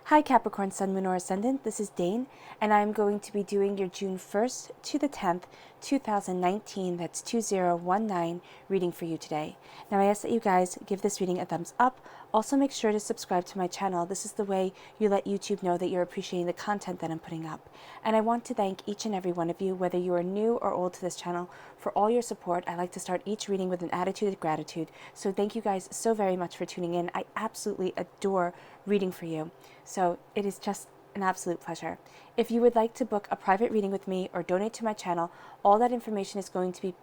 Hi Capricorn, Sun, Moon, or Ascendant. This is Dane, and I'm going to be doing your June 1st to the 10th, 2019, that's 2019, reading for you today. Now I ask that you guys give this reading a thumbs up. Also make sure to subscribe to my channel. This is the way you let YouTube know that you're appreciating the content that I'm putting up. And I want to thank each and every one of you, whether you are new or old to this channel, for all your support. I like to start each reading with an attitude of gratitude. So thank you guys so very much for tuning in. I absolutely adore reading for you. So it is just an absolute pleasure. If you would like to book a private reading with me or donate to my channel, all that information is going to be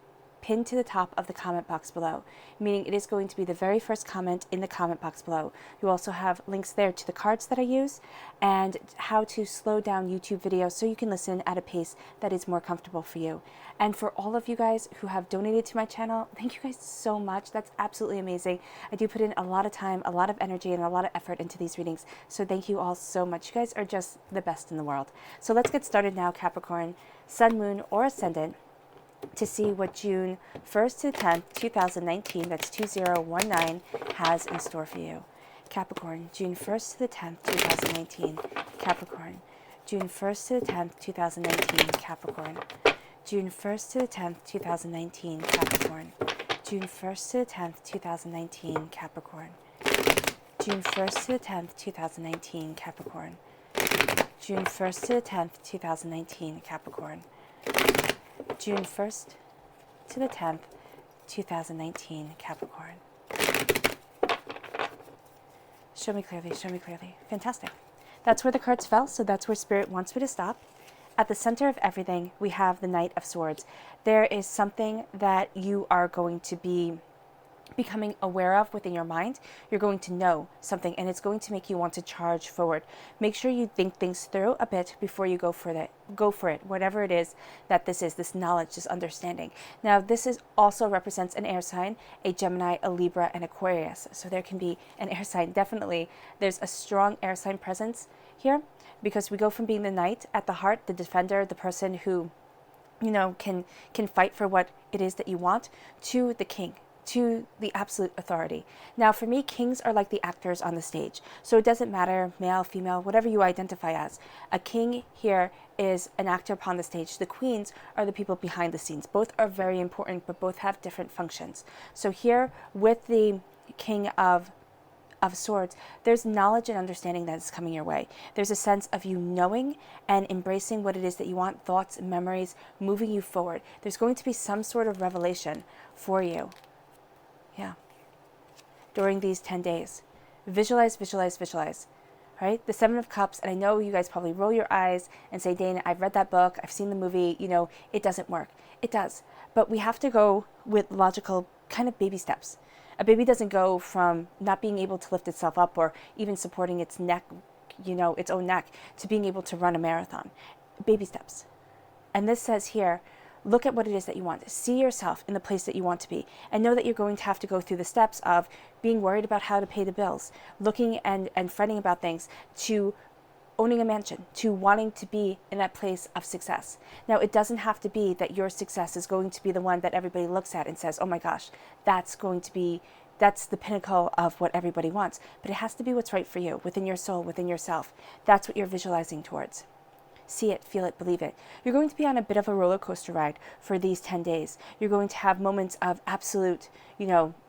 pinned to the top of the comment box below, meaning it is going to be the very first comment in the comment box below. You also have links there to the cards that I use and how to slow down YouTube videos so you can listen at a pace that is more comfortable for you. And for all of you guys who have donated to my channel, thank you guys so much. That's absolutely amazing. I do put in a lot of time, a lot of energy, and a lot of effort into these readings. So thank you all so much. You guys are just the best in the world. So let's get started now, Capricorn, Sun, Moon, or Ascendant, to see what June 1st to 10th, 2019, that's 2019, has in store for you. Capricorn, June 1st to the 10th, 2019. Capricorn, June 1st to the 10th, 2019. Capricorn, June 1st to the 10th, 2019. Capricorn, June 1st to the 10th, 2019. Capricorn, June 1st to the 10th, 2019. Capricorn, June 1st to the 10th, 2019. Capricorn, June 1st to the 10th, 2019, Capricorn. Show me clearly, show me clearly. Fantastic. That's where the cards fell, so that's where Spirit wants me to stop. At the center of everything, we have the Knight of Swords. There is something that you are going to be becoming aware of within your mind. You're going to know something, and it's going to make you want to charge forward. Make sure you think things through a bit before you go for it, whatever it is that this is, this knowledge, this understanding. Now, this is also represents an air sign, a Gemini, a Libra, and Aquarius. So there can be an air sign. Definitely, there's a strong air sign presence here, because we go from being the knight at the heart, the defender, the person who, can fight for what it is that you want, to the king, to the absolute authority. Now, for me, kings are like the actors on the stage. So it doesn't matter, male, female, whatever you identify as. A king here is an actor upon the stage. The queens are the people behind the scenes. Both are very important, but both have different functions. So here, with the King of Swords, there's knowledge and understanding that is coming your way. There's a sense of you knowing and embracing what it is that you want, thoughts, memories, moving you forward. There's going to be some sort of revelation for you. Yeah. During these 10 days. Visualize, visualize, visualize. Right? The Seven of Cups, and I know you guys probably roll your eyes and say, Dana, I've read that book, I've seen the movie, it doesn't work. It does. But we have to go with logical kind of baby steps. A baby doesn't go from not being able to lift itself up or even supporting its neck, its own neck, to being able to run a marathon. Baby steps. And this says here, look at what it is that you want. See yourself in the place that you want to be. And know that you're going to have to go through the steps of being worried about how to pay the bills, looking and fretting about things, to owning a mansion, to wanting to be in that place of success. Now, it doesn't have to be that your success is going to be the one that everybody looks at and says, oh my gosh, that's the pinnacle of what everybody wants. But it has to be what's right for you, within your soul, within yourself. That's what you're visualizing towards. See it, feel it, believe it. You're going to be on a bit of a roller coaster ride for these 10 days. You're going to have moments of absolute,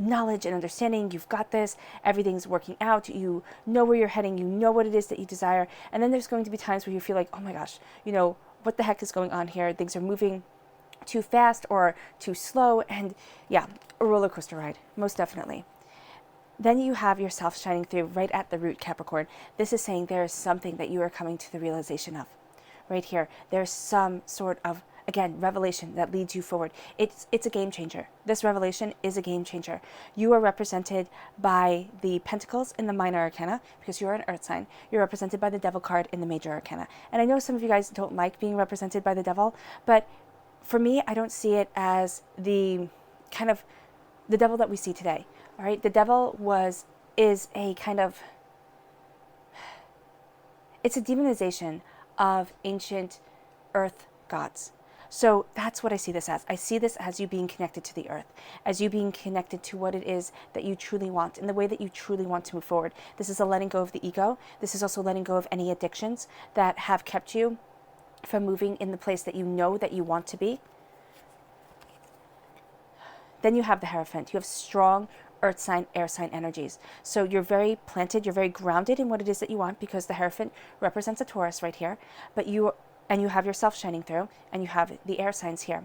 knowledge and understanding. You've got this. Everything's working out. You know where you're heading. You know what it is that you desire. And then there's going to be times where you feel like, oh my gosh, what the heck is going on here? Things are moving too fast or too slow. And yeah, a roller coaster ride, most definitely. Then you have yourself shining through right at the root, Capricorn. This is saying there is something that you are coming to the realization of. Right here, there's some sort of, again, revelation that leads you forward. It's a game changer. This revelation is a game changer. You are represented by the Pentacles in the Minor Arcana because you're an Earth sign. You're represented by the Devil card in the Major Arcana. And I know some of you guys don't like being represented by the Devil, but for me, I don't see it as the kind of the devil that we see today. All right, the devil is a kind of, it's a demonization of ancient earth gods. So that's what I see this as. I see this as you being connected to the earth, as you being connected to what it is that you truly want and the way that you truly want to move forward. This is a letting go of the ego. This is also letting go of any addictions that have kept you from moving in the place that you know that you want to be. Then you have the Hierophant. You have strong earth sign, air sign energies. So you're very planted, you're very grounded in what it is that you want, because the Hierophant represents a Taurus right here, but you have yourself shining through, and you have the air signs here.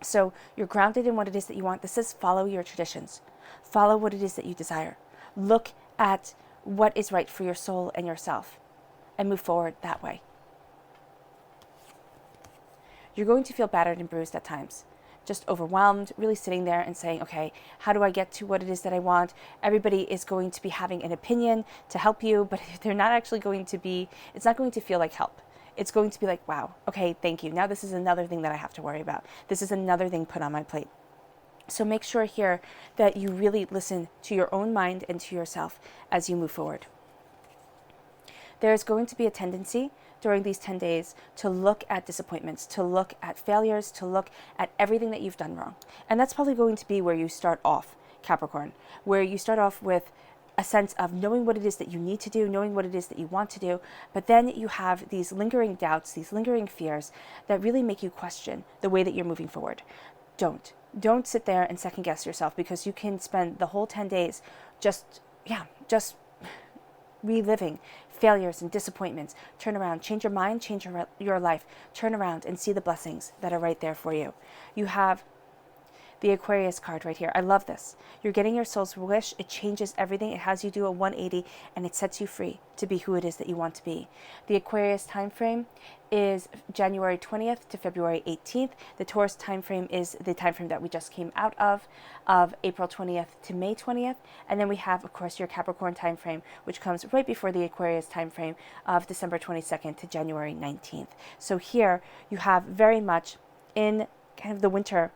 So you're grounded in what it is that you want. This is follow your traditions. Follow what it is that you desire. Look at what is right for your soul and yourself, and move forward that way. You're going to feel battered and bruised at times, just overwhelmed, really sitting there and saying, okay, how do I get to what it is that I want? Everybody is going to be having an opinion to help you, but they're not actually going to be, it's not going to feel like help. It's going to be like, wow, okay, thank you. Now this is another thing that I have to worry about. This is another thing put on my plate. So make sure here that you really listen to your own mind and to yourself as you move forward. There is going to be a tendency during these 10 days to look at disappointments, to look at failures, to look at everything that you've done wrong. And that's probably going to be where you start off, Capricorn, where you start off with a sense of knowing what it is that you need to do, knowing what it is that you want to do, but then you have these lingering doubts, these lingering fears that really make you question the way that you're moving forward. Don't sit there and second guess yourself, because you can spend the whole 10 days just reliving failures and disappointments. Turn around, change your mind, change your life. Turn around and see the blessings that are right there for you. You have the Aquarius card right here. I love this. You're getting your soul's wish. It changes everything. It has you do a 180, and it sets you free to be who it is that you want to be. The Aquarius time frame is January 20th to February 18th. The Taurus time frame is the time frame that we just came out of April 20th to May 20th. And then we have, of course, your Capricorn time frame, which comes right before the Aquarius time frame of December 22nd to January 19th. So here you have very much in kind of the winter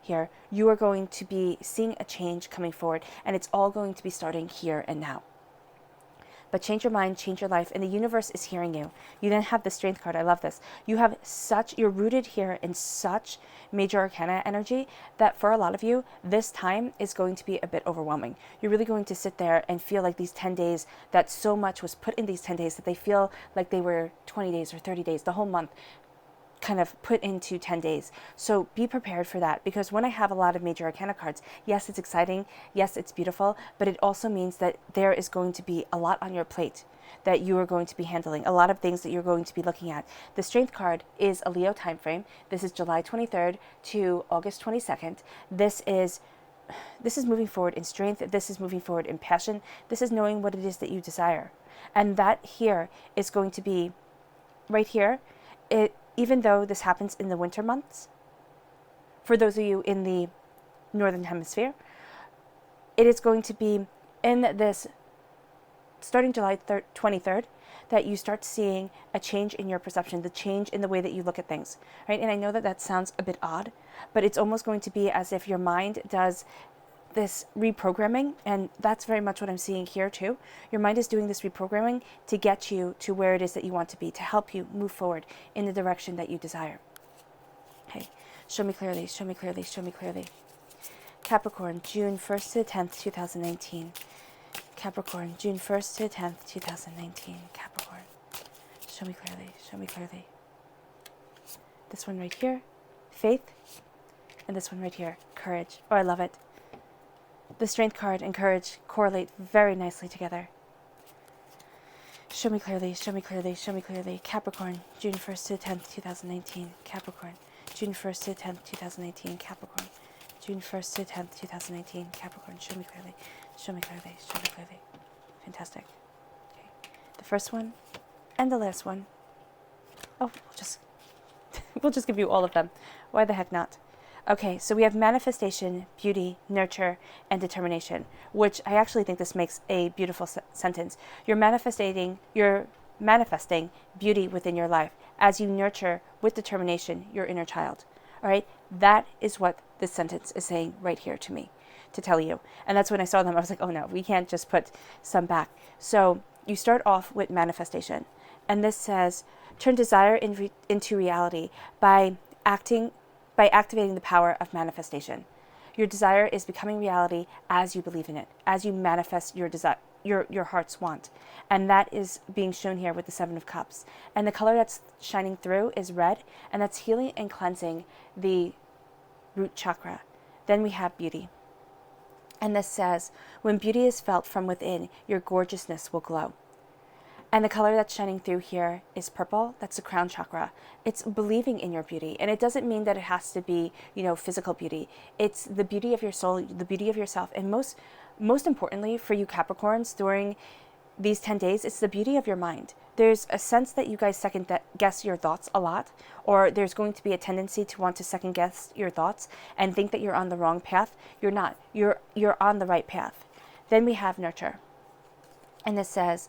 here, you are going to be seeing a change coming forward, and it's all going to be starting here and now. But change your mind, change your life, and the universe is hearing you. You then have the Strength card. I love this. You're rooted here in such major arcana energy that for a lot of you, this time is going to be a bit overwhelming. You're really going to sit there and feel like these 10 days, that so much was put in these 10 days that they feel like they were 20 days or 30 days, the whole month kind of put into 10 days. So be prepared for that, because when I have a lot of major arcana cards, yes, it's exciting, yes, it's beautiful, but it also means that there is going to be a lot on your plate that you are going to be handling, a lot of things that you're going to be looking at. The Strength card is a Leo time frame. This is July 23rd to August 22nd. This is moving forward in strength. This is moving forward in passion. This is knowing what it is that you desire. And that here is going to be right here. Even though this happens in the winter months, for those of you in the Northern Hemisphere, it is going to be in this, starting July 23rd, that you start seeing a change in your perception, the change in the way that you look at things, right? And I know that that sounds a bit odd, but it's almost going to be as if your mind does this reprogramming, and that's very much what I'm seeing here too. Your mind is doing this reprogramming to get you to where it is that you want to be, to help you move forward in the direction that you desire. Okay, show me clearly, show me clearly, show me clearly. Capricorn, June 1st to the 10th, 2019. Capricorn, June 1st to the 10th, 2019. Capricorn, show me clearly, show me clearly. This one right here, faith, and this one right here, courage. Oh, I love it. The Strength card and courage correlate very nicely together. Show me clearly, show me clearly, show me clearly. Capricorn, June 1st to the 10th, 2019. Capricorn, June 1st to the 10th, 2019. Capricorn, June 1st to the 10th, 2019. Capricorn, show me clearly, show me clearly, show me clearly. Fantastic. Okay. The first one and the last one. Oh, we'll just give you all of them. Why the heck not? Okay, so we have manifestation, beauty, nurture, and determination, which I actually think this makes a beautiful sentence. You're manifesting beauty within your life as you nurture with determination your inner child. All right, that is what this sentence is saying right here to me, to tell you. And that's when I saw them, I was like, oh no, we can't just put some back. So you start off with manifestation, and this says, turn desire into reality by by activating the power of manifestation. Your desire is becoming reality as you believe in it, as you manifest your desire, your heart's want. And that is being shown here with the Seven of Cups. And the color that's shining through is red, and that's healing and cleansing the root chakra. Then we have beauty. And this says, when beauty is felt from within, your gorgeousness will glow. And the color that's shining through here is purple. That's the crown chakra. It's believing in your beauty. And it doesn't mean that it has to be, physical beauty. It's the beauty of your soul, the beauty of yourself. And most importantly for you Capricorns, during these 10 days, it's the beauty of your mind. There's a sense that you guys second guess your thoughts a lot, or there's going to be a tendency to want to second guess your thoughts and think that you're on the wrong path. You're not. You're on the right path. Then we have nurture. And this says,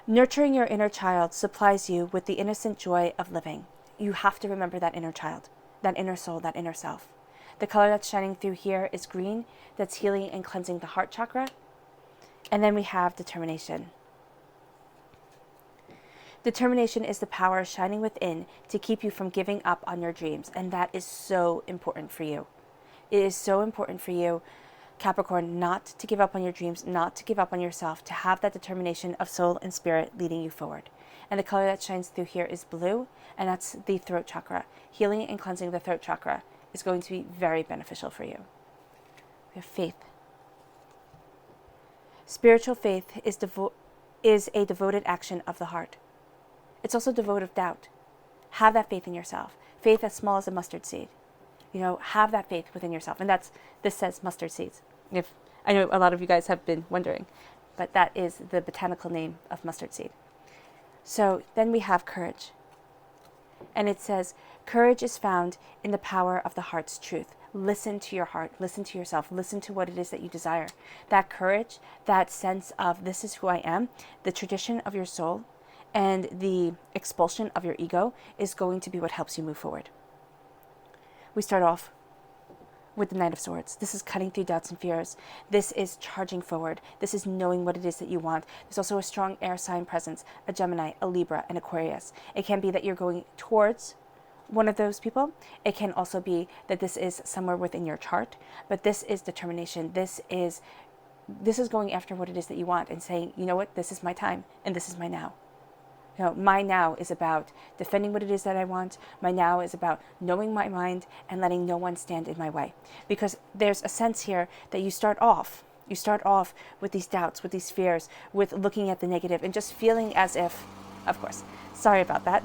nurturing your inner child supplies you with the innocent joy of living. You have to remember that inner child, that inner soul, that inner self. The color that's shining through here is green. That's healing and cleansing the heart chakra. And then we have determination. Determination is the power shining within to keep you from giving up on your dreams. And that is so important for you. It is so important for you, Capricorn, not to give up on your dreams, not to give up on yourself, to have that determination of soul and spirit leading you forward. And the color that shines through here is blue, and that's the throat chakra. Healing and cleansing the throat chakra is going to be very beneficial for you. We have faith. Spiritual faith is a devoted action of the heart. It's also devoid of doubt. Have that faith in yourself. Faith as small as a mustard seed. Have that faith within yourself. And this says mustard seeds. If I know a lot of you guys have been wondering, but that is the botanical name of mustard seed. So then we have courage. And it says, courage is found in the power of the heart's truth. Listen to your heart, listen to yourself, listen to what it is that you desire. That courage, that sense of this is who I am, the tradition of your soul, and the expulsion of your ego is going to be what helps you move forward. We start off with the Knight of Swords. This is cutting through doubts and fears. This is charging forward. This is knowing what it is that you want. There's also a strong air sign presence, a Gemini, a Libra, an Aquarius. It can be that you're going towards one of those people. It can also be that this is somewhere within your chart, but this is determination. This is going after what it is that you want and saying, you know what, this is my time and this is my now. My now is about defending what it is that I want. My now is about knowing my mind and letting no one stand in my way. Because there's a sense here that you start off with these doubts, with these fears, with looking at the negative and just feeling as if, of course, sorry about that,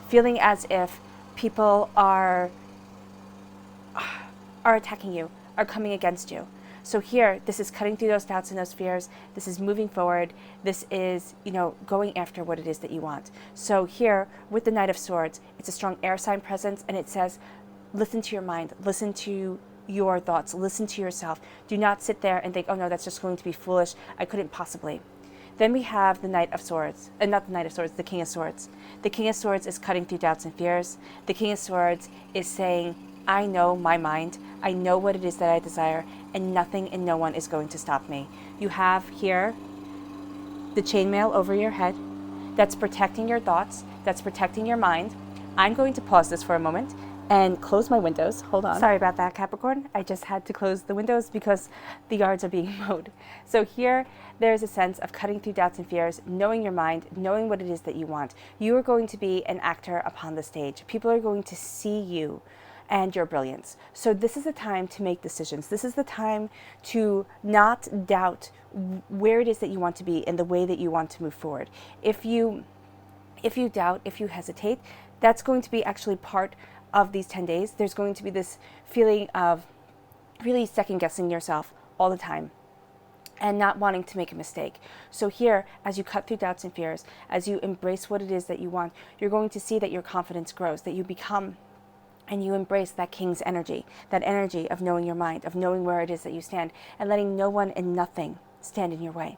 feeling as if people are attacking you, are coming against you. So here, this is cutting through those doubts and those fears. This is moving forward. This is, going after what it is that you want. So here, with the Knight of Swords, it's a strong air sign presence, and it says, listen to your mind, listen to your thoughts, listen to yourself. Do not sit there and think, oh no, that's just going to be foolish. I couldn't possibly. Then we have the Knight of Swords, not the Knight of Swords, the King of Swords. The King of Swords is cutting through doubts and fears. The King of Swords is saying, I know my mind, I know what it is that I desire, and nothing and no one is going to stop me. You have here the chainmail over your head. That's protecting your thoughts, that's protecting your mind. I'm going to pause this for a moment and close my windows. Hold on. Sorry about that, Capricorn. I just had to close the windows because the yards are being mowed. So here, there's a sense of cutting through doubts and fears, knowing your mind, knowing what it is that you want. You are going to be an actor upon the stage. People are going to see you and your brilliance. So this is the time to make decisions. This is the time to not doubt where it is that you want to be and the way that you want to move forward. If you doubt, if you hesitate, that's going to be actually part of these 10 days. There's going to be this feeling of really second guessing yourself all the time and not wanting to make a mistake. So here, as you cut through doubts and fears, as you embrace what it is that you want, you're going to see that your confidence grows, that you become and you embrace that king's energy, that energy of knowing your mind, of knowing where it is that you stand, and letting no one and nothing stand in your way.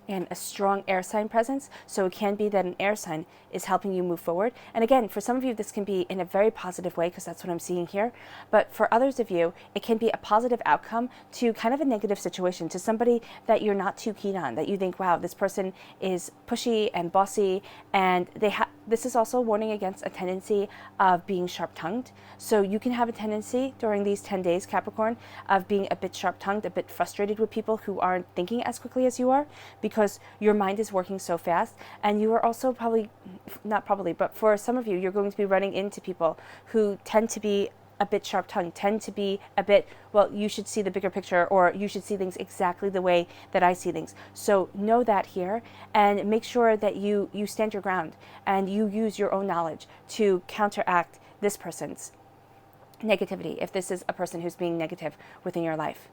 And a strong air sign presence, so it can be that an air sign is helping you move forward. And again, for some of you, this can be in a very positive way, because that's what I'm seeing here. But for others of you, it can be a positive outcome to kind of a negative situation, to somebody that you're not too keen on, that you think, wow, this person is pushy and bossy, and this is also a warning against a tendency of being sharp-tongued. So you can have a tendency during these 10 days, Capricorn, of being a bit sharp-tongued, a bit frustrated with people who aren't thinking as quickly as you are, because your mind is working so fast. And you are also probably, not probably, but for some of you, you're going to be running into people who tend to be a bit sharp-tongued, tend to be a bit, well, you should see the bigger picture, or you should see things exactly the way that I see things. So know that here, and make sure that you stand your ground and you use your own knowledge to counteract this person's negativity, if this is a person who's being negative within your life.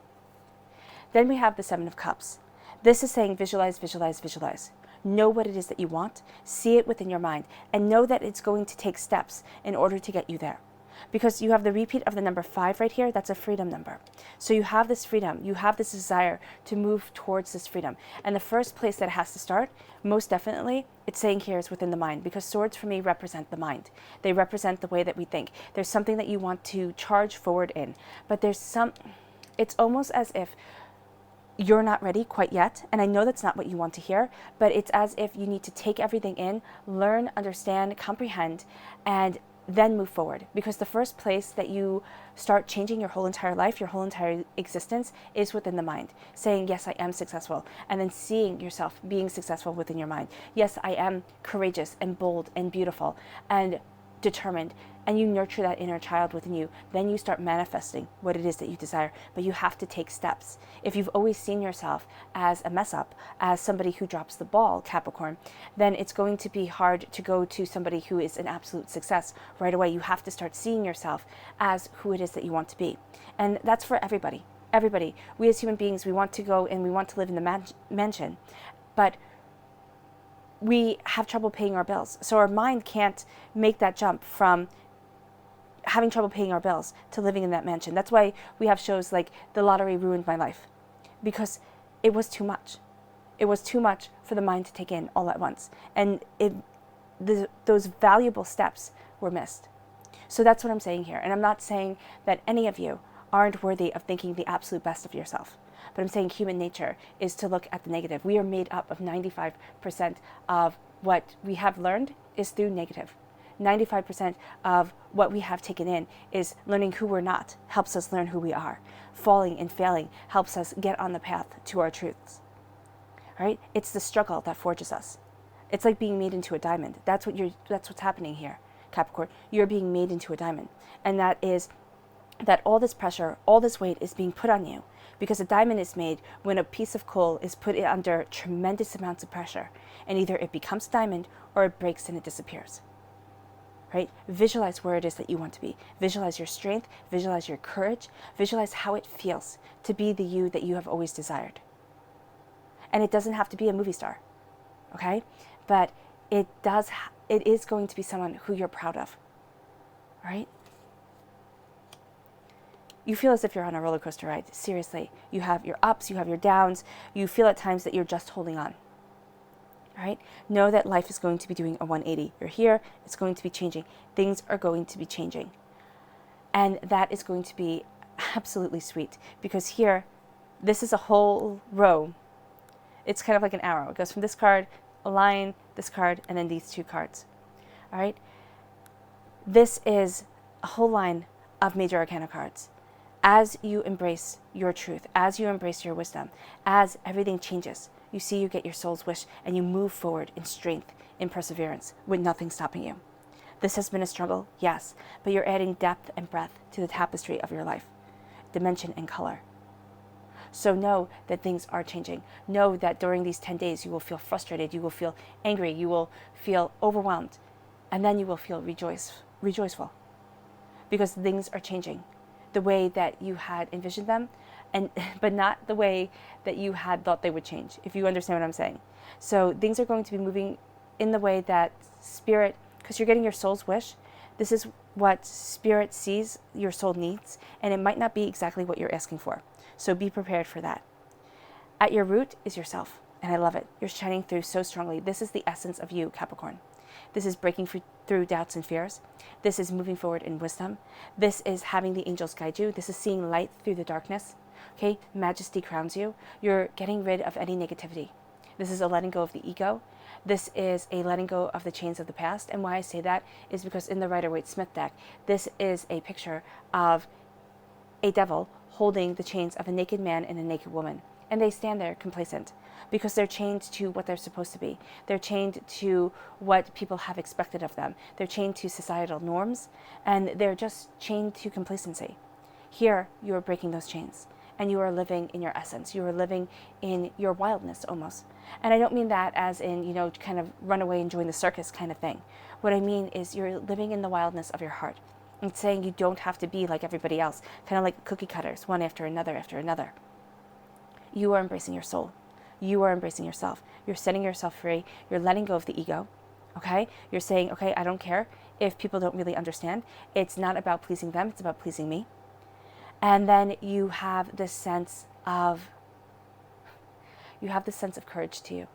Then we have the Seven of Cups. This is saying visualize, visualize, visualize. Know what it is that you want, see it within your mind, and know that it's going to take steps in order to get you there. Because you have the repeat of the number 5 right here, that's a freedom number. So you have this freedom, you have this desire to move towards this freedom. And the first place that it has to start, most definitely, it's saying here is within the mind, because swords for me represent the mind. They represent the way that we think. There's something that you want to charge forward in, but it's almost as if you're not ready quite yet. And I know that's not what you want to hear, but it's as if you need to take everything in, learn, understand, comprehend, and then move forward. Because the first place that you start changing your whole entire life, your whole entire existence, is within the mind. Saying, yes, I am successful. And then seeing yourself being successful within your mind. Yes, I am courageous and bold and beautiful and determined. And you nurture that inner child within you. Then you start manifesting what it is that you desire. But you have to take steps. If you've always seen yourself as a mess up, as somebody who drops the ball, Capricorn, then it's going to be hard to go to somebody who is an absolute success right away. You have to start seeing yourself as who it is that you want to be. And that's for everybody. Everybody. We as human beings, we want to go and we want to live in the mansion. But we have trouble paying our bills. So our mind can't make that jump from having trouble paying our bills to living in that mansion. That's why we have shows like The Lottery Ruined My Life, because it was too much. It was too much for the mind to take in all at once. And those valuable steps were missed. So that's what I'm saying here. And I'm not saying that any of you aren't worthy of thinking the absolute best of yourself. But I'm saying human nature is to look at the negative. We are made up of 95% of what we have learned is through negative. 95% of what we have taken in is learning who we're not, helps us learn who we are. Falling and failing helps us get on the path to our truths. Right? It's the struggle that forges us. It's like being made into a diamond. That's what's happening here, Capricorn. You're being made into a diamond. And that is that all this pressure, all this weight is being put on you, because a diamond is made when a piece of coal is put under tremendous amounts of pressure, and either it becomes a diamond or it breaks and it disappears. Right? Visualize where it is that you want to be. Visualize your strength, visualize your courage, visualize how it feels to be the you that you have always desired. And it doesn't have to be a movie star, okay? But it is going to be someone who you're proud of, right? You feel as if you're on a roller coaster ride. Seriously, you have your ups, you have your downs. You feel at times that you're just holding on. Right? Know that life is going to be doing a 180. You're here, it's going to be changing. Things are going to be changing. And that is going to be absolutely sweet, because here, this is a whole row. It's kind of like an arrow. It goes from this card, a line, this card, and then these two cards. All right? This is a whole line of major arcana cards. As you embrace your truth, as you embrace your wisdom, as everything changes, you see you get your soul's wish and you move forward in strength, in perseverance, with nothing stopping you. This has been a struggle, yes, but you're adding depth and breadth to the tapestry of your life, dimension and color. So know that things are changing. Know that during these 10 days you will feel frustrated, you will feel angry, you will feel overwhelmed, and then you will feel rejoiceful, because things are changing the way that you had envisioned them, but not the way that you had thought they would change, if you understand what I'm saying. So things are going to be moving in the way that spirit, because you're getting your soul's wish, this is what spirit sees your soul needs, and it might not be exactly what you're asking for. So be prepared for that. At your root is yourself, and I love it. You're shining through so strongly. This is the essence of you, Capricorn. This is breaking through doubts and fears. This is moving forward in wisdom. This is having the angels guide you. This is seeing light through the darkness. Okay, majesty crowns you. You're getting rid of any negativity. This is a letting go of the ego. This is a letting go of the chains of the past. And why I say that is because in the Rider-Waite-Smith deck, this is a picture of a devil holding the chains of a naked man and a naked woman. And they stand there complacent because they're chained to what they're supposed to be. They're chained to what people have expected of them. They're chained to societal norms, and they're just chained to complacency. Here, you are breaking those chains, and you are living in your essence. You are living in your wildness almost. And I don't mean that as in, kind of run away and join the circus kind of thing. What I mean is you're living in the wildness of your heart. It's saying you don't have to be like everybody else, kind of like cookie cutters, one after another after another. You are embracing your soul. You are embracing yourself. You're setting yourself free. You're letting go of the ego, okay? You're saying, okay, I don't care if people don't really understand. It's not about pleasing them. It's about pleasing me. And then you have this sense of courage to you.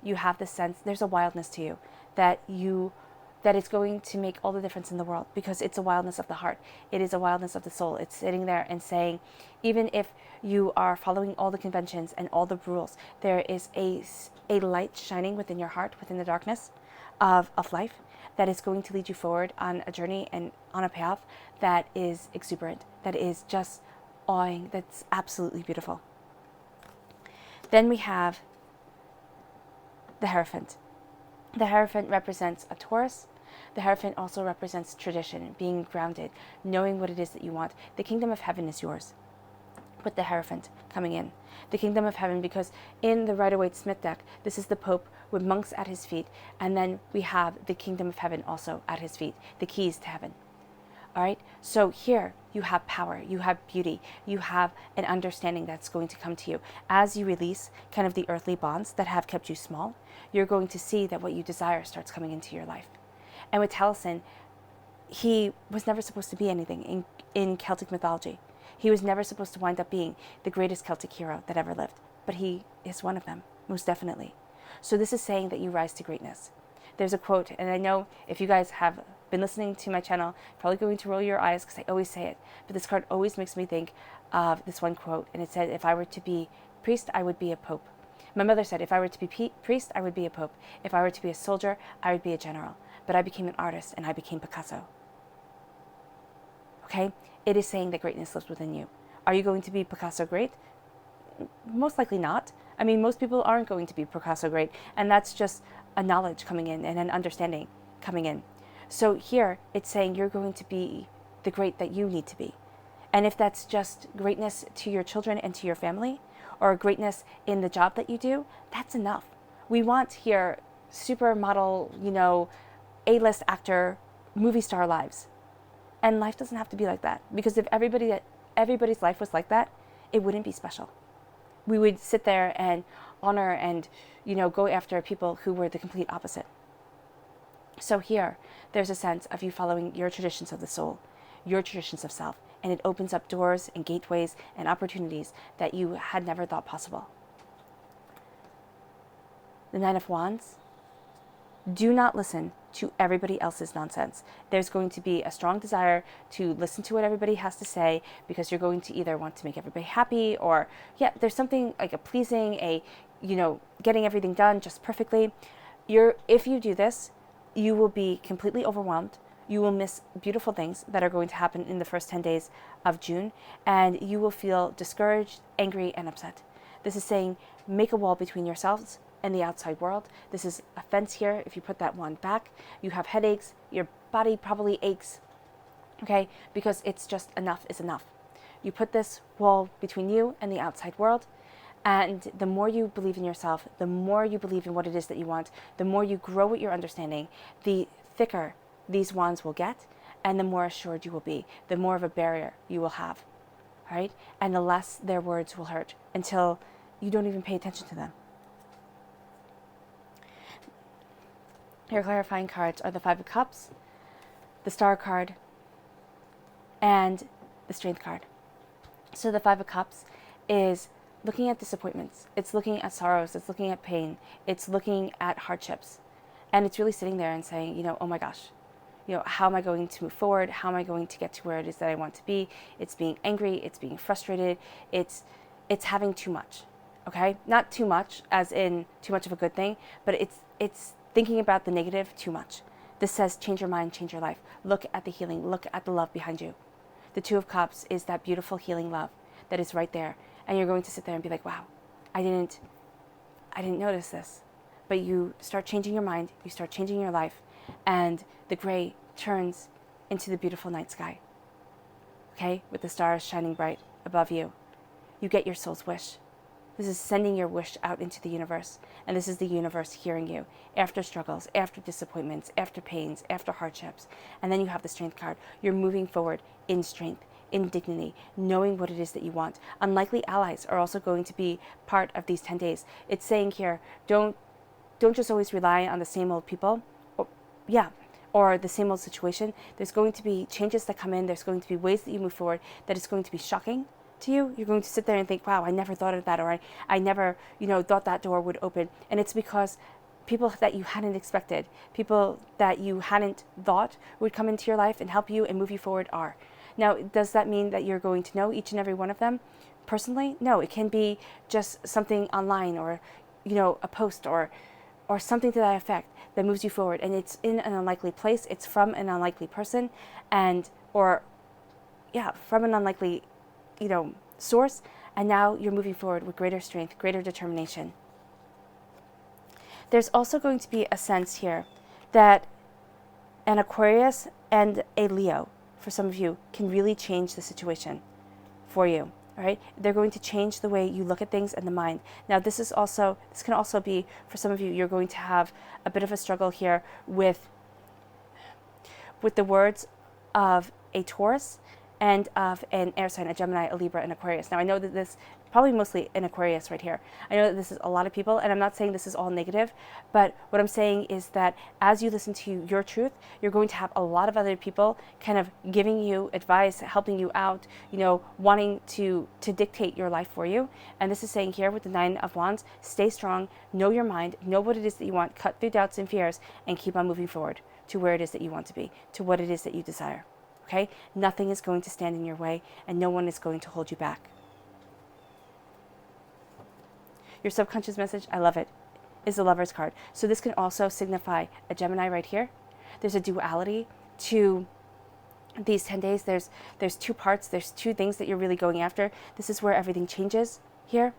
You have this sense, there's a wildness to you that it's going to make all the difference in the world, because it's a wildness of the heart. It is a wildness of the soul. It's sitting there and saying, even if you are following all the conventions and all the rules, there is a light shining within your heart, within the darkness of life, that is going to lead you forward on a journey and on a path that is exuberant, that is just awing, that's absolutely beautiful. Then we have the Hierophant. The Hierophant represents a Taurus. The Hierophant also represents tradition, being grounded, knowing what it is that you want. The kingdom of heaven is yours, with the Hierophant coming in. The kingdom of heaven, because in the Rider-Waite-Smith deck, this is the Pope with monks at his feet, and then we have the kingdom of heaven also at his feet, the keys to heaven. All right, so here you have power, you have beauty, you have an understanding that's going to come to you. As you release kind of the earthly bonds that have kept you small, you're going to see that what you desire starts coming into your life. And with Taliesin, he was never supposed to be anything in Celtic mythology. He was never supposed to wind up being the greatest Celtic hero that ever lived, but he is one of them, most definitely. So this is saying that you rise to greatness. There's a quote, and I know if you guys have been listening to my channel, probably going to roll your eyes because I always say it, but this card always makes me think of this one quote, and it said, if I were to be priest, I would be a pope. My mother said, if I were to be priest, I would be a pope. If I were to be a soldier, I would be a general. But I became an artist, and I became Picasso. Okay? It is saying that greatness lives within you. Are you going to be Picasso great? Most likely not. I mean, most people aren't going to be Picasso great, and that's just a knowledge coming in and an understanding coming in. So here, it's saying you're going to be the great that you need to be. And if that's just greatness to your children and to your family, or greatness in the job that you do, that's enough. We want here supermodel, A-list actor, movie star lives. And life doesn't have to be like that. Because if everybody's life was like that, it wouldn't be special. We would sit there and honor and, go after people who were the complete opposite. So here, there's a sense of you following your traditions of the soul, your traditions of self, and it opens up doors and gateways and opportunities that you had never thought possible. The Nine of Wands. Do not listen to everybody else's nonsense. There's going to be a strong desire to listen to what everybody has to say, because you're going to either want to make everybody happy, or there's something like a pleasing, getting everything done just perfectly. If you do this, you will be completely overwhelmed. You will miss beautiful things that are going to happen in the first 10 days of June, and you will feel discouraged, angry, and upset. This is saying make a wall between yourselves and the outside world. This is a fence here. If you put that wand back, you have headaches, your body probably aches, okay? Because it's just enough is enough. You put this wall between you and the outside world, and the more you believe in yourself, the more you believe in what it is that you want, the more you grow with your understanding, the thicker these wands will get, and the more assured you will be, the more of a barrier you will have, all right? And the less their words will hurt until you don't even pay attention to them. Your clarifying cards are the Five of Cups, the Star card, and the Strength card. So the Five of Cups is looking at disappointments. It's looking at sorrows. It's looking at pain. It's looking at hardships. And it's really sitting there and saying, oh my gosh, how am I going to move forward? How am I going to get to where it is that I want to be? It's being angry. It's being frustrated. It's having too much. okay? Not too much, as in too much of a good thing, but it's thinking about the negative too much. This says change your mind, change your life. Look at the healing, look at the love behind you. The Two of Cups is that beautiful healing love that is right there. And you're going to sit there and be like, wow, I didn't notice this. But you start changing your mind, you start changing your life, and the gray turns into the beautiful night sky. Okay? With the stars shining bright above you. You get your soul's wish. This is sending your wish out into the universe. And this is the universe hearing you after struggles, after disappointments, after pains, after hardships. And then you have the Strength card. You're moving forward in strength, in dignity, knowing what it is that you want. Unlikely allies are also going to be part of these 10 days. It's saying here, don't just always rely on the same old people. Or the same old situation. There's going to be changes that come in. There's going to be ways that you move forward that is going to be shocking to you. You're going to sit there and think, wow, I never thought of that, or I never, thought that door would open. And it's because people that you hadn't expected, people that you hadn't thought would come into your life and help you and move you forward are. Now, does that mean that you're going to know each and every one of them personally? No, it can be just something online, or, a post, or something to that effect that moves you forward. And it's in an unlikely place. It's from an unlikely person, from an unlikely, source. And now you're moving forward with greater strength, greater determination. There's also going to be a sense here that an Aquarius and a Leo, for some of you, can really change the situation for you. All right, they're going to change the way you look at things and the mind. Now, this can also be, for some of you, you're going to have a bit of a struggle here with the words of a Taurus and of an air sign, a Gemini, a Libra, and Aquarius. Now, I know that this, probably mostly an Aquarius right here. I know that this is a lot of people, and I'm not saying this is all negative, but what I'm saying is that as you listen to your truth, you're going to have a lot of other people kind of giving you advice, helping you out, wanting to dictate your life for you. And this is saying here with the Nine of Wands, stay strong, know your mind, know what it is that you want, cut through doubts and fears, and keep on moving forward to where it is that you want to be, to what it is that you desire. Okay? Nothing is going to stand in your way, and no one is going to hold you back. Your subconscious message, I love it, is the Lover's card. So this can also signify a Gemini right here. There's a duality to these 10 days. There's two parts. There's two things that you're really going after. This is where everything changes here,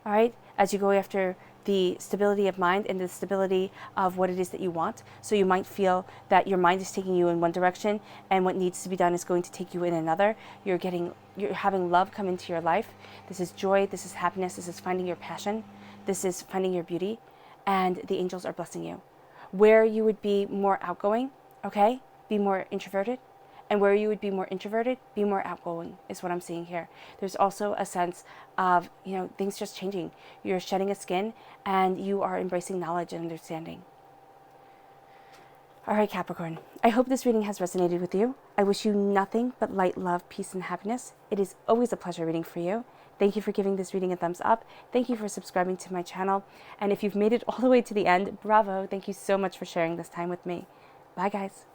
all right? As you go after the stability of mind and the stability of what it is that you want. So you might feel that your mind is taking you in one direction, and what needs to be done is going to take you in another. You're having love come into your life. This is joy, this is happiness, this is finding your passion, this is finding your beauty, and the angels are blessing you. Where you would be more outgoing, okay, be more introverted. And where you would be more introverted, be more outgoing, is what I'm seeing here. There's also a sense of, things just changing. You're shedding a skin, and you are embracing knowledge and understanding. All right, Capricorn, I hope this reading has resonated with you. I wish you nothing but light, love, peace, and happiness. It is always a pleasure reading for you. Thank you for giving this reading a thumbs up. Thank you for subscribing to my channel. And if you've made it all the way to the end, bravo. Thank you so much for sharing this time with me. Bye, guys.